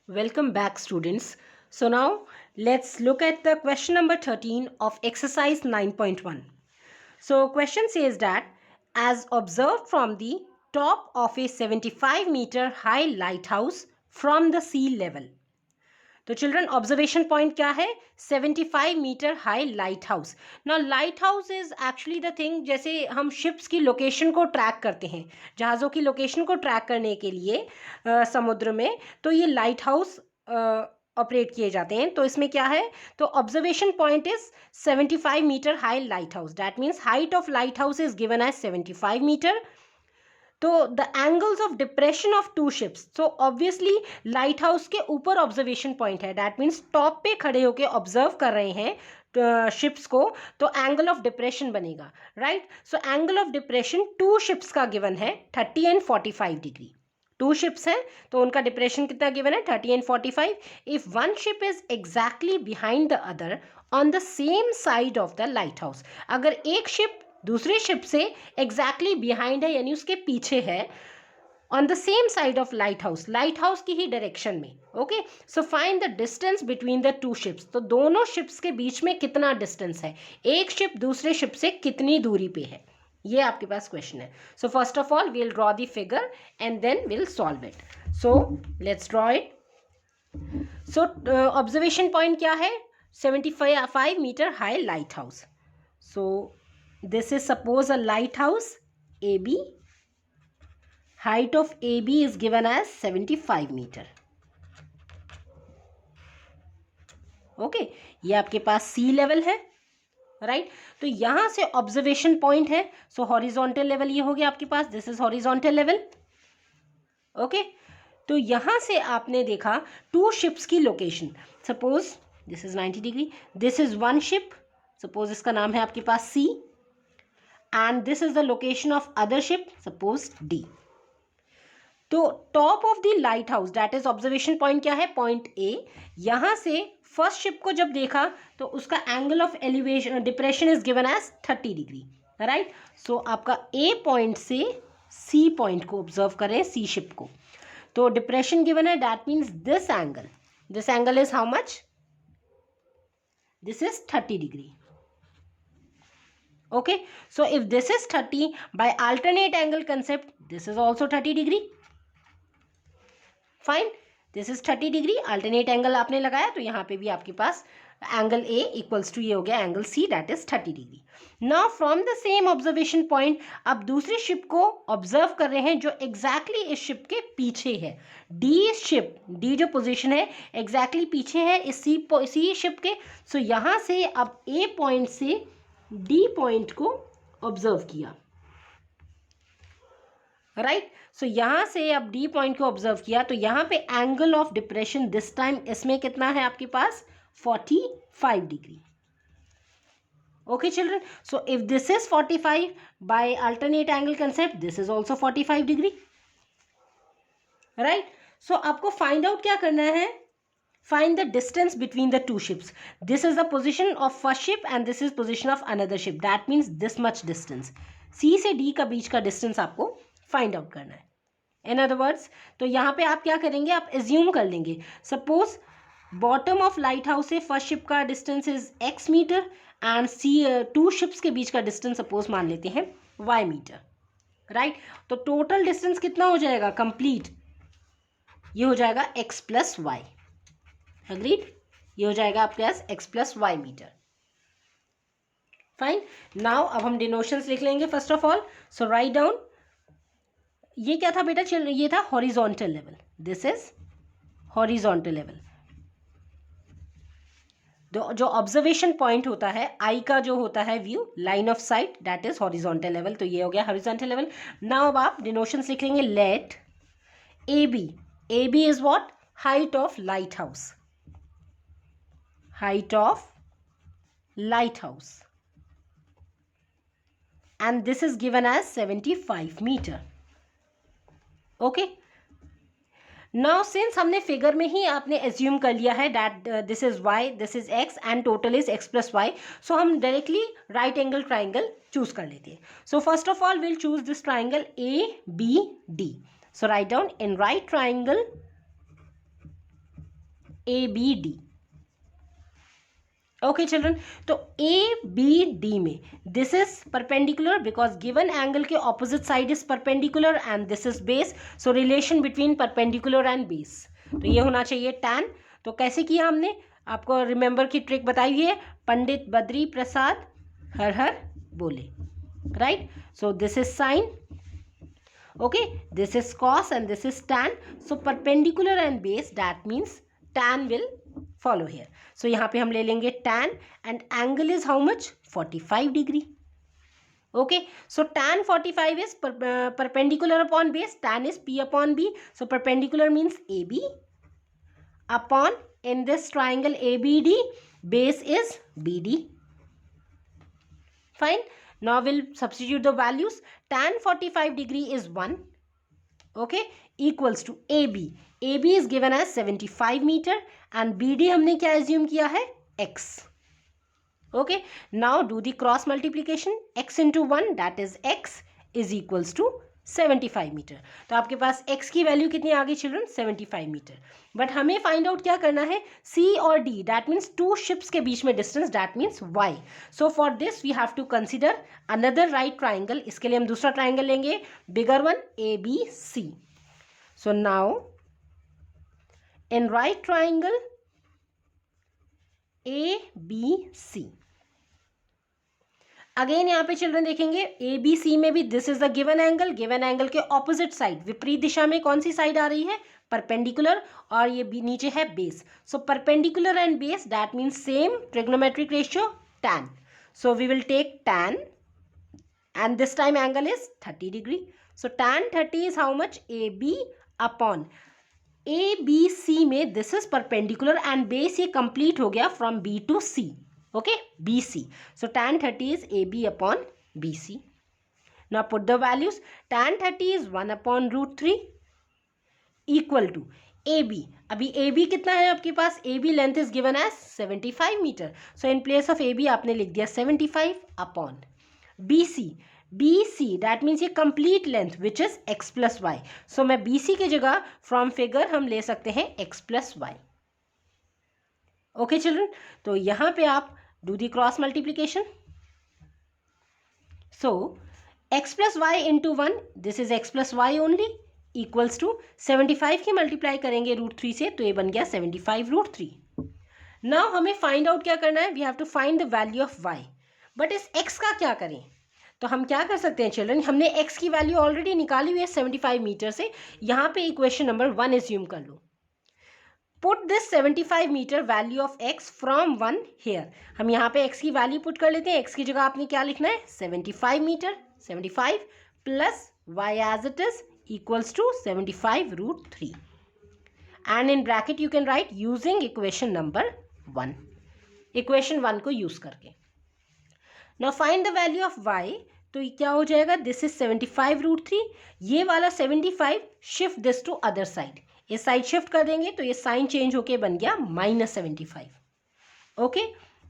Welcome back, students. So now let's look at the question number 13 of exercise 9.1. So question says that as observed from the top of a 75-meter high lighthouse from the sea level. तो children observation point क्या है 75 metre high lighthouse. Now lighthouse is actually the thing, जैसे हम ships की location को track करते हैं, जहाज़ों की लोकेशन को ट्रैक करने के लिए समुद्र में, तो ये लाइट हाउस ऑपरेट किए जाते हैं. तो इसमें क्या है, तो observation point is 75 metre high lighthouse. That means height of lighthouse is given as 75 metre. तो the angles of depression of two ships, so obviously lighthouse के ऊपर ऑब्जर्वेशन पॉइंट है. दैट मीन्स टॉप पे खड़े होके observe कर रहे हैं शिप्स को, तो एंगल ऑफ डिप्रेशन बनेगा. Right. So angle of depression two ships का गिवन है 30 एंड 45 डिग्री. टू शिप्स हैं तो उनका डिप्रेशन कितना गिवन है 30 and 45. If one ship is exactly behind the other on the same side of the light house, अगर एक ship दूसरी शिप से एग्जैक्टली बिहाइंड है यानी उसके पीछे है, on the same side of light house की ही डायरेक्शन में. Okay, so find the distance between the two ships. तो दोनों शिप्स के बीच में कितना डिस्टेंस है, एक शिप दूसरे शिप से कितनी दूरी पे है, ये आपके पास क्वेश्चन है. So first of all we'll draw the figure and then will solve it. So let's draw it. So observation point क्या है 75 metre high lighthouse. So this is suppose a lighthouse AB. Height of AB is given as 75 meter. Okay, ये आपके पास सी level है. Right. तो यहां से observation point है. सो हॉरिजॉन्टल लेवल ये हो गया आपके पास. This is horizontal level. Okay, तो यहां से आपने देखा टू शिप्स की location. Suppose this is 90 degree, this is one ship, suppose इसका नाम है आपके पास C, and this is the location of other ship, suppose D. तो top of the light house that is observation point क्या है point A. यहां से फर्स्ट शिप को जब देखा तो उसका angle of elevation depression is given as 30 degree. Right. So आपका ए पॉइंट से सी पॉइंट को ऑब्जर्व करें, सी शिप को. तो डिप्रेशन गिवन है, that means this angle is how much, this is 30 degree. Okay, so if this is 30, by alternate angle concept, this is also 30 degree. Fine, this is 30 degree. Alternate angle आपने लगाया तो यहाँ पे भी आपके पास angle A equals to ये हो गया angle C, that is 30 degree. Now from the same observation point अब दूसरी शिप को ऑब्जर्व कर रहे हैं जो एग्जैक्टली इस शिप के पीछे है. डी जो पोजीशन है एग्जैक्टली पीछे है इस सी शिप के. सो यहाँ से अब A पॉइंट से डी पॉइंट को ऑब्जर्व किया. राइट. सो यहां से अब डी पॉइंट को ऑब्जर्व किया तो यहां पे angle of depression this time इसमें कितना है आपके पास 45 degree. Okay children, so if this is 45 by alternate angle concept this is also 45 degree. Right. So आपको फाइंड आउट क्या करना है, find the distance between the two ships. This is the position of first ship and this is position of another ship. That means this much distance. C से D का बीच का distance आपको find out करना है. In other words, तो यहाँ पे आप क्या करेंगे, आप assume कर लेंगे. Suppose bottom of lighthouse से first ship का distance is x meter and two ships के बीच का distance suppose मान लेते हैं y meter. Right? तो total distance कितना हो जाएगा complete, ये हो जाएगा x plus y. अग्रीड, ये हो जाएगा आपके पास x plus y meter. Fine. Now अब हम डिनोशंस लिख लेंगे first of all. So write down, ये क्या था बेटा, ये था horizontal level. This is horizontal level. जो ऑब्जर्वेशन पॉइंट होता है आई का जो होता है view line of sight that is horizontal level. तो ये हो गया हॉरिजॉन्टल लेवल. नाउ अब आप डिनोशंस लिख लेंगे. Let A B is what, height of lighthouse. Height of lighthouse, and this is given as 75 meter. Okay, now since हमने figure में ही आपने assume कर लिया है that this is y, this is x and total is x plus y, so हम directly right angle triangle choose कर लेते हैं. So first of all we'll choose this triangle ABD. So write down, in right triangle ABD. Okay children, तो ABD में this is perpendicular because given angle के opposite side is perpendicular and this is base, so relation between perpendicular and base, तो ये होना चाहिए tan. तो कैसे किया हमने, आपको रिमेंबर की ट्रिक बताई है, पंडित बद्री प्रसाद हर हर बोले, right. So this is sine, okay, this is cos and this is tan, so perpendicular and base, that means tan will follow here. So यहाँ पे हम ले लेंगे tan and angle is how much, 45 degree. Okay, so tan 45 is perpendicular upon base, tan is P upon B, so perpendicular means AB upon, in this triangle ABD, base is BD. Fine. Now we'll substitute the values. Tan 45 degree is 1, okay, equals to AB. AB is given as 75 meter and BD हमने क्या assume किया है, x. Okay, now do the cross multiplication. X into 1, that is x, is equals to 75 metre. तो आपके पास x की value कितनी आ गई चिल्ड्रन, 75 मीटर. बट हमें फाइंड आउट क्या करना है, C और D, that means two ships के बीच में distance, that means y. So for this we have to consider another right triangle. इसके लिए हम दूसरा ट्राइंगल लेंगे, bigger one, ABC. So now in right triangle ABC, again यहाँ पे चिल्ड्रन देखेंगे ABC में भी this is the given angle, given angle के ऑपोजिट साइड, विपरीत दिशा में कौन सी साइड आ रही है, परपेंडिकुलर, और ये भी नीचे है base. So perpendicular and base, that means same trigonometric ratio tan. So we will take tan and this time angle is 30 degree. So tan 30 is how much, AB upon ABC में this is perpendicular and base ये complete हो गया from B to C. Okay, BC. So tan 30 is AB upon BC. Now put the values. Tan 30 is 1 upon root 3 equal to AB. अभी AB कितना है आपके पास, AB length is given as 75 meter. So in place of AB आपने लिख दिया 75 upon BC. BC that means ये complete length which is x plus y. So मैं BC की जगह from figure हम ले सकते हैं x plus y. Okay children, तो यहाँ पे आप do the cross multiplication. So x plus y into 1, this is x plus y only, equals to 75 की मल्टीप्लाई करेंगे रूट 3 से, तो ये बन गया 75 रूट 3. नाउ हमें फाइंड आउट क्या करना है, we have to find the value of y. But इस x का क्या करें, तो हम क्या कर सकते हैं चिल्ड्रन, हमने x की वैल्यू ऑलरेडी निकाली हुई है 75 मीटर से. यहाँ पे इक्वेशन नंबर 1 एज्यूम कर लो. Put this 75 metre value of x from 1 here. हम यहाँ पे x की वैल्यू पुट कर लेते हैं. x की जगह आपने क्या लिखना है, 75 meter, 75 plus y as it is equals to 75 root 3, and in bracket you can write using equation number 1, equation 1 को यूज करके. now find the value of y. तो क्या हो जाएगा, this is 75 root 3, ये वाला 75 shift this to other side, ये side shift कर देंगे तो ये साइन चेंज होके बन गया -75. Okay,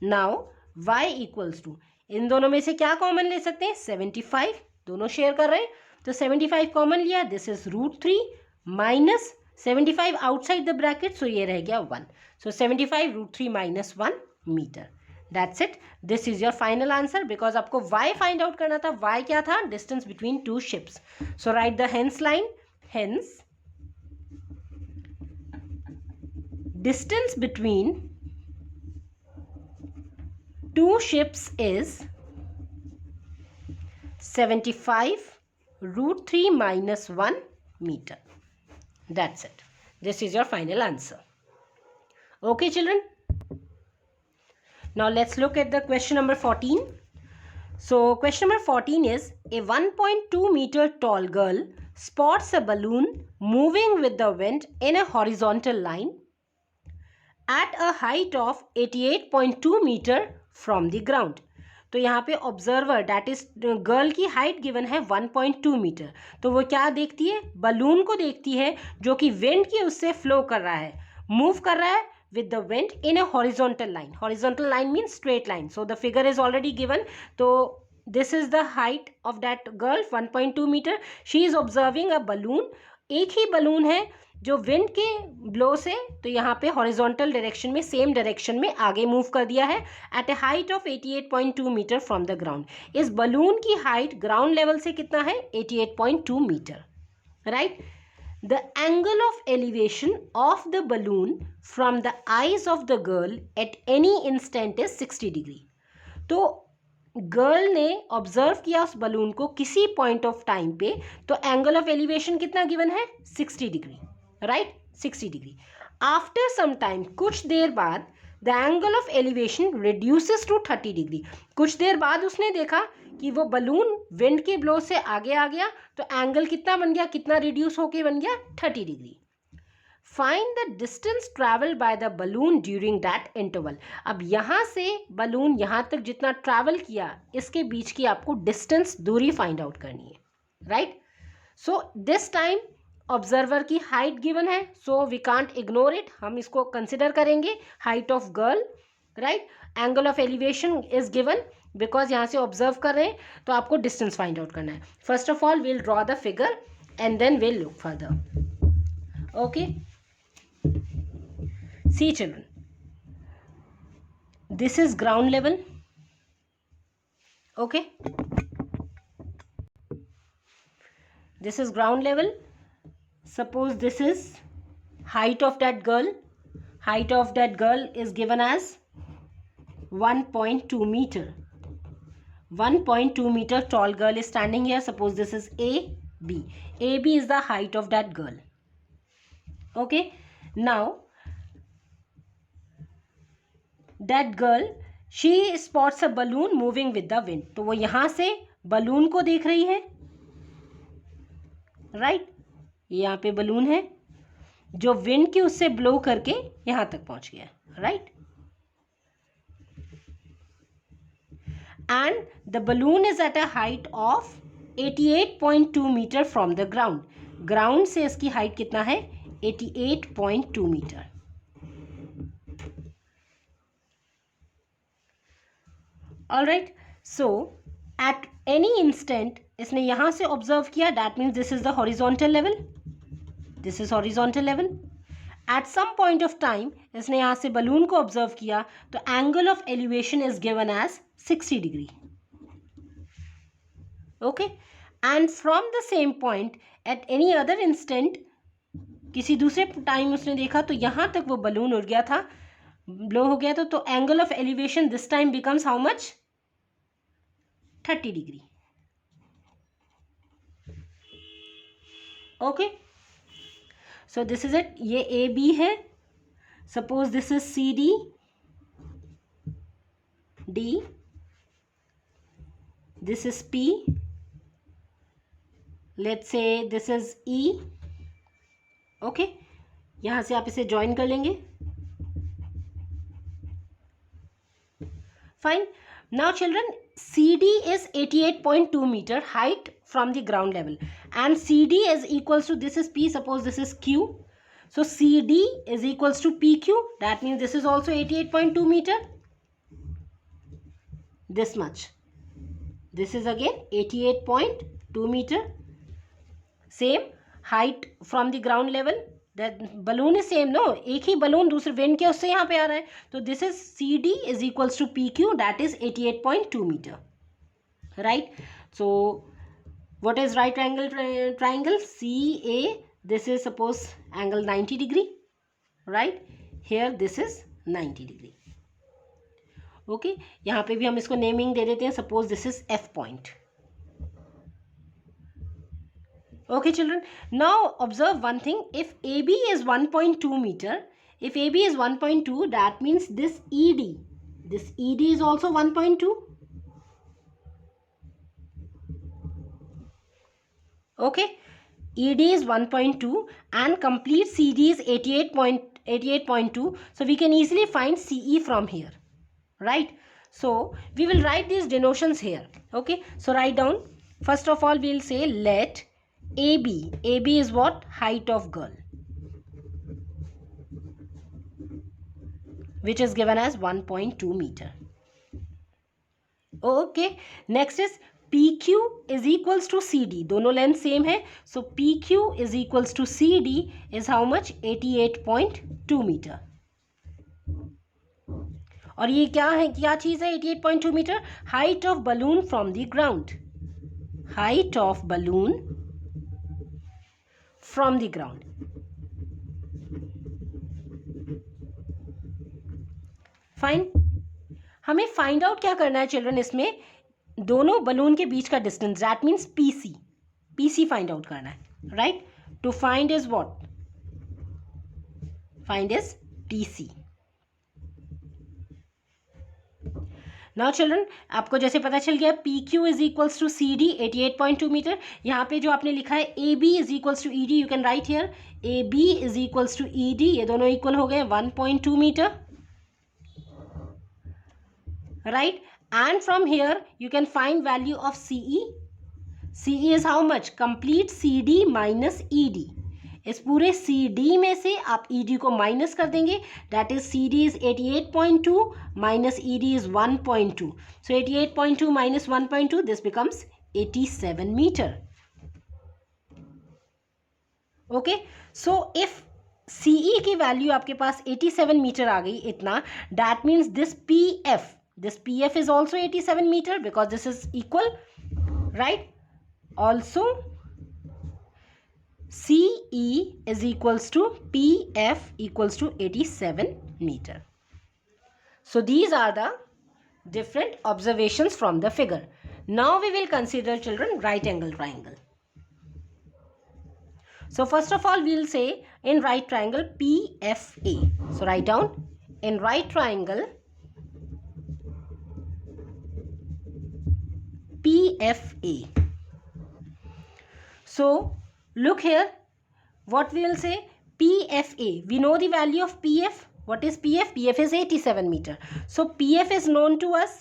now y equals to, इन दोनों में से क्या कॉमन ले सकते हैं, 75, दोनों शेयर कर रहे हैं तो 75 कॉमन लिया, this is root 3 minus 75 outside the bracket, so ये रह गया 1. So 75 root 3 minus 1 metre. That's it, this is your final answer. Because आपको y फाइंड आउट करना था. y क्या था, distance between two ships. So write the hence line, hence distance between two ships is 75 root 3 minus 1 meter. That's it. This is your final answer. Okay children. Now let's look at the question number 14. So question number 14 is, a 1.2 meter tall girl spots a balloon moving with the wind in a horizontal line at a height of 88.2 meter from the ground. तो यहाँ पे observer that is girl की height given है 1.2 metre. तो वो क्या देखती है, बलून को देखती है जो कि विंड की उससे फ्लो कर रहा है, मूव कर रहा है with the wind in a horizontal line. Horizontal line means straight line. So the figure is already given. So this is the height of that girl, 1.2 meter. She is observing a balloon. एक ही balloon है जो wind के blow से तो यहाँ पे horizontal direction में, same direction में आगे मूव कर दिया है at a height of 88.2 meter from the ground. इस बलून की हाइट ग्राउंड लेवल से कितना है? 88.2 meter, right. The angle of elevation of the balloon from the eyes of the girl at any instant is 60 degree. तो girl ने observe किया उस balloon को किसी पॉइंट ऑफ टाइम पे, तो एंगल ऑफ एलिवेशन कितना गिवन है? 60 degree, right, 60 degree. After some time, कुछ देर बाद, the angle of elevation reduces to 30 degree. कुछ देर बाद उसने देखा कि वो बलून विंड के ब्लो से आगे आ गया, तो एंगल कितना बन गया, कितना रिड्यूस होके बन गया? 30 degree. Find the distance travel by the balloon during that interval. अब यहाँ से बलून यहाँ तक जितना ट्रैवल किया, इसके बीच की आपको डिस्टेंस, दूरी फाइंड आउट करनी है, right. So this time observer की हाइट गिवन है, so we can't ignore it, हम इसको कंसिडर करेंगे। Height of girl, right. Angle of elevation is given because यहाँ से ऑब्जर्व कर रहे हैं, तो आपको डिस्टेंस फाइंड आउट करना है। First of all will draw the figure and then will look further. Okay, see children, this is ground level, okay, this is ground level. Suppose this is height of that girl. Height of that girl is given as 1.2 meter. 1.2 meter tall girl is standing here. Suppose this is AB. AB is the height of that girl, okay. Now that girl, she spots a balloon moving with the wind. तो वो यहाँ से balloon को देख रही है, right. यहाँ पे बलून है जो विंड की उससे ब्लो करके यहाँ तक पहुँच गया, right. And the balloon is at a height of 88.2 meter from the ground. Ground से इसकी हाइट कितना है? 88.2 meter. All right, so at any instant इसने यहाँ से ऑब्जर्व किया, that means this is the horizontal level, this is horizontal level. At some point of time इसने यहाँ से बलून को ऑब्जर्व किया, तो angle of elevation is given as 60 degree, okay. And from the same point at any other instant, किसी दूसरे time उसने देखा तो यहाँ तक वो बलून उड़ गया था, ब्लो हो गया था, तो angle of elevation this time becomes how much? 30 degree, okay. So this is it, ये ए बी है। Suppose this is C D, D, this is P, let's say this is E, okay. यहां से आप इसे join कर लेंगे, fine. Now children, CD is 88.2 meter height from the ground level, and CD is equals to, this is P, suppose this is Q, so CD is equals to PQ, that means this is also 88.2 meter, this much, this is again 88.2 meter, same height from the ground level, that balloon is same, no, एक ही balloon दूसरे wind के उससे यहाँ पे आ रहा है, तो this is CD is equals to PQ, that is 88.2 meter, right? So what is right angle triangle? CA, this is suppose angle 90 degree, right? Here this is 90 degree, okay. यहाँ पे भी हम इसको नेमिंग दे देते हैं, suppose this is F point, okay children. Now observe one thing, if AB is 1.2 meter, if AB is 1.2, that means this ED is also 1.2, okay. ED is 1.2 and complete CD is 88.2, so we can easily find CE from here, right? So we will write these denotions here, okay. So write down, first of all we will say let AB is what? Height of girl, which is given as 1.2 meter, okay. Next is PQ is equals to CD, दोनों length same है, so PQ is equals to CD is how much? 88.2 meter. और ये क्या है, क्या चीज है 88.2 meter? Height of balloon from the ground, height of balloon from the ground. Fine. हमें फाइंड आउट क्या करना है चिल्ड्रन, इसमें दोनों बलून के बीच का distance, that means PC, PC find out करना है, right. To find is what? Find is PC. Now children, आपको जैसे पता चल गया P Q is equals to C D 88.2 meter. यहाँ पे जो आपने लिखा है A B is equals to E D, you can write here A B is equals to E D, ये दोनों इक्वल हो गए 1.2 meter, right. And from here you can find value of CE. CE is how much? Complete CD minus ED. इस पूरे CD में से आप ED को माइनस कर देंगे, that is CD is 88.2 minus ED is 1.2. So 88.2 minus 1.2, this becomes 87 meter. Okay, so if CE की value आपके पास 87 मीटर आ गई इतना, that means this PF is also 87 meter because this is equal, right? Also CE is equals to PF equals to 87 meter. So these are the different observations from the figure. Now we will consider children right angle triangle. So first of all we will say in right triangle PFA. So write down in right triangle PFA. So look here, what we will say PFA. We know the value of PF. What is PF? PF is 87 meter. So PF is known to us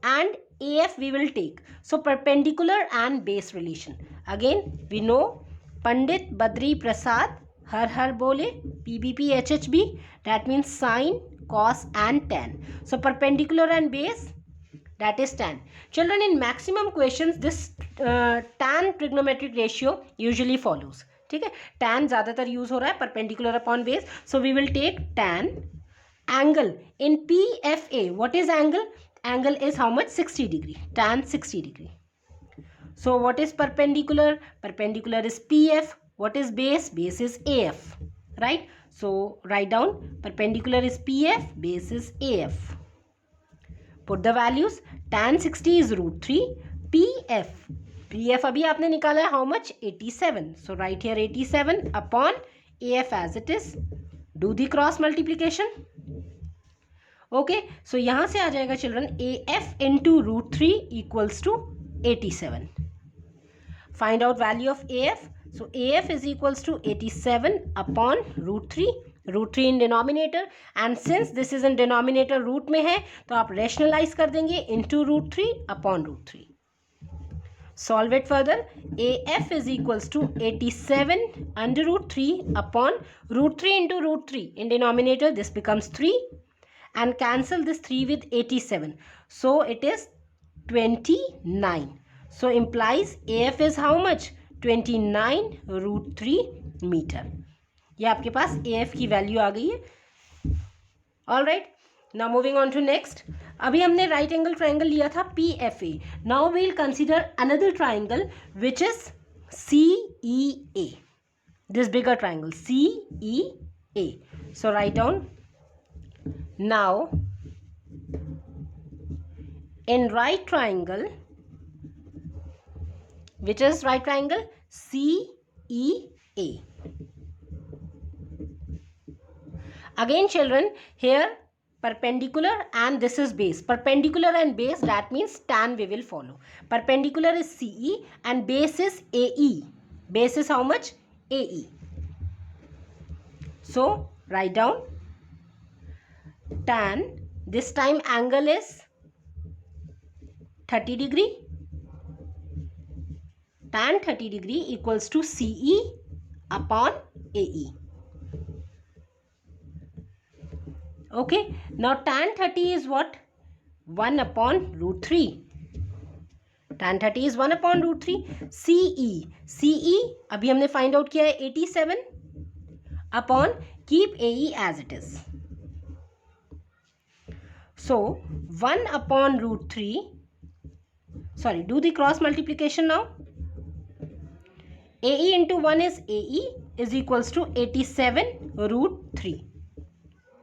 and AF we will take. So perpendicular and base relation. Again we know Pandit Badri Prasad har har bole, PBP HHB, that means sine, cos and tan. So perpendicular and base, that is tan. Children, in maximum questions this tan trigonometric ratio usually follows. ठीक है, tan ज़्यादातर use हो रहा है, perpendicular upon base. So we will take tan. Angle in PFA, what is angle? Angle is how much? 60 degree. Tan 60 degree. So what is perpendicular? Perpendicular is PF. What is base? Base is AF, right? So write down perpendicular is PF, base is AF. Put the values. Tan 60 is √3. PF अभी आपने निकाला है how much? 87. So write here 87 upon AF as it is. Do the cross multiplication. Okay, so यहाँ से आ जाएगा children AF into √3 equals to 87. Find out value of AF. So AF is equals to 87 upon √3. √3 in denominator, and since this is in denominator root में है तो आप rationalize कर देंगे into √3 upon √3. Solve it further. AF is equals to 87 under √3 upon √3 into √3. In denominator this becomes 3 and cancel this 3 with 87. So it is 29. So implies AF is how much? 29 √3 meter. ये आपके पास AF की value आ गई है. All right, now moving on to next. अभी हमने right angle triangle लिया था PFA. Now we will consider another triangle which is CEA. This bigger triangle CEA. So write down now in right triangle, which is right triangle CEA. Again children, here perpendicular and this is base. Perpendicular and base, that means tan we will follow. Perpendicular is CE and base is AE. Base is how much? AE. So write down tan, this time angle is 30 degree. Tan 30 degree equals to CE upon AE. Okay, now tan 30 is what? 1 upon √3. tan 30 is 1/√3. CE अभी हमने find out किया है 87 upon keep AE as it is. So 1/√3, sorry, do the cross multiplication now. AE into 1 is AE is equals to 87√3.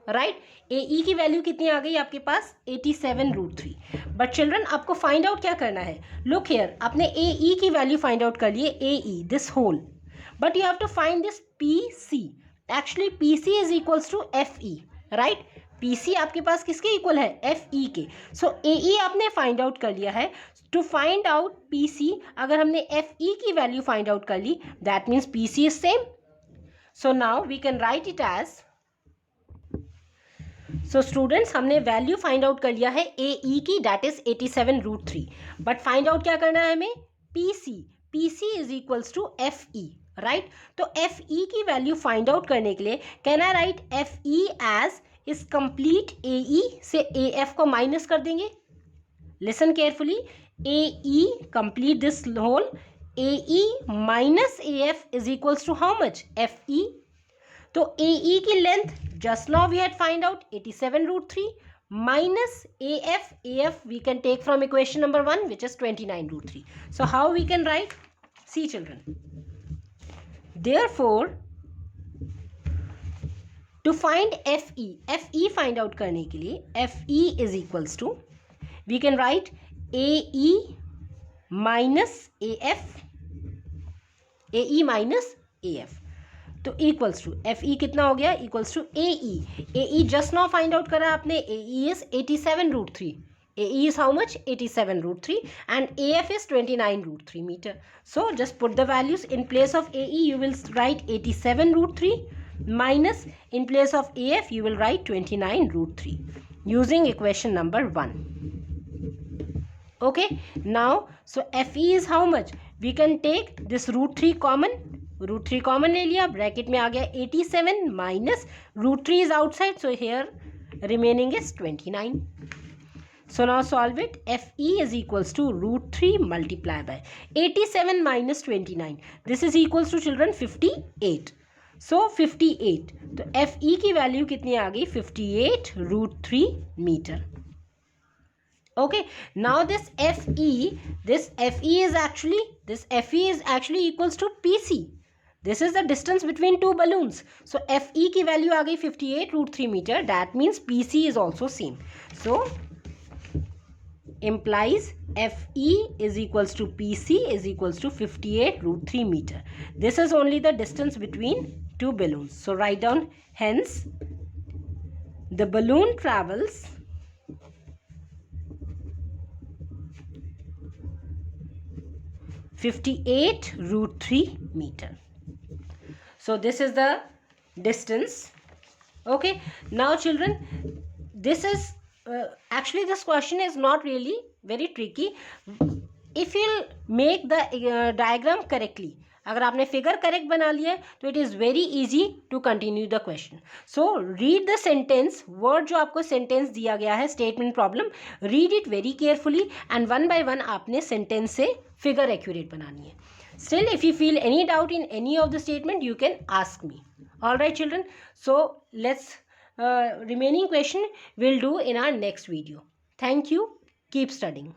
Right. AE की value कितनी आ गई आपके पास? 87√3. बट चिल्ड्रन आपको फाइंड आउट क्या करना है? लुक हियर, आपने AE की वैल्यू फाइंड आउट कर लिए, AE this whole, but you have to find this PC. Actually PC is equals to FE, right. PC आपके पास किसके इक्वल है? FE के. सो AE आपने फाइंड आउट कर लिया है. टू फाइंड आउट PC, अगर हमने FE की वैल्यू फाइंड आउट कर ली, that means PC is same. So now we can write it as, so students हमने वैल्यू फाइंड आउट कर लिया है AE की, that is 87√3. But find out क्या करना है हमें? PC is equals to FE, right. तो FE की वैल्यू फाइंड आउट करने के लिए can I write FE as इस कंप्लीट AE से AF को माइनस कर देंगे. Listen carefully, AE complete this whole, AE minus AF is equals to how much? FE. तो AE की length just now we had find out 87√3 minus AF we can take from equation number 1, which is 29√3. So how we can write? See children, therefore to find FE find out करने के लिए FE is equals to, we can write AE minus AF तो equals to FE कितना हो गया? Equals to AE just now find out करा आपने, AE is 87√3. AE is how much? 87√3 and AF is 29√3 meter. So just put the values. In place of AE you will write 87√3 minus in place of AF you will write 29√3 using equation number 1. Okay, now so FE is how much? We can take this √3 common. √3 common ले लिया, bracket में आ गया 87 minus √3 is outside, so here remaining is 29. So now solve it. FE is equals to √3 multiply by 87 minus 29, this is equals to children 58. So 58, तो FE की value कितनी आ गई? 58√3 metre. Okay, now this FE is actually equals to PC. This is the distance between two balloons. So FE की value आ गई 58√3 metre. That means PC is also same. So implies FE is equals to PC is equals to 58√3 meter. This is only the distance between two balloons. So write down, hence the balloon travels 58√3 meter. So this is the distance. Okay, now children, this is actually this question is not really very tricky if you make the diagram correctly. अगर आपने figure correct बना लिया है तो it is very easy to continue the question. So read the sentence, word जो आपको sentence दिया गया है, statement problem, read it very carefully and one by one आपने सेंटेंस से फिगर एक्यूरेट बनानी है. Still if you feel any doubt in any of the statement you can ask me. All right children, so let's remaining question we'll do in our next video. Thank you. Keep studying.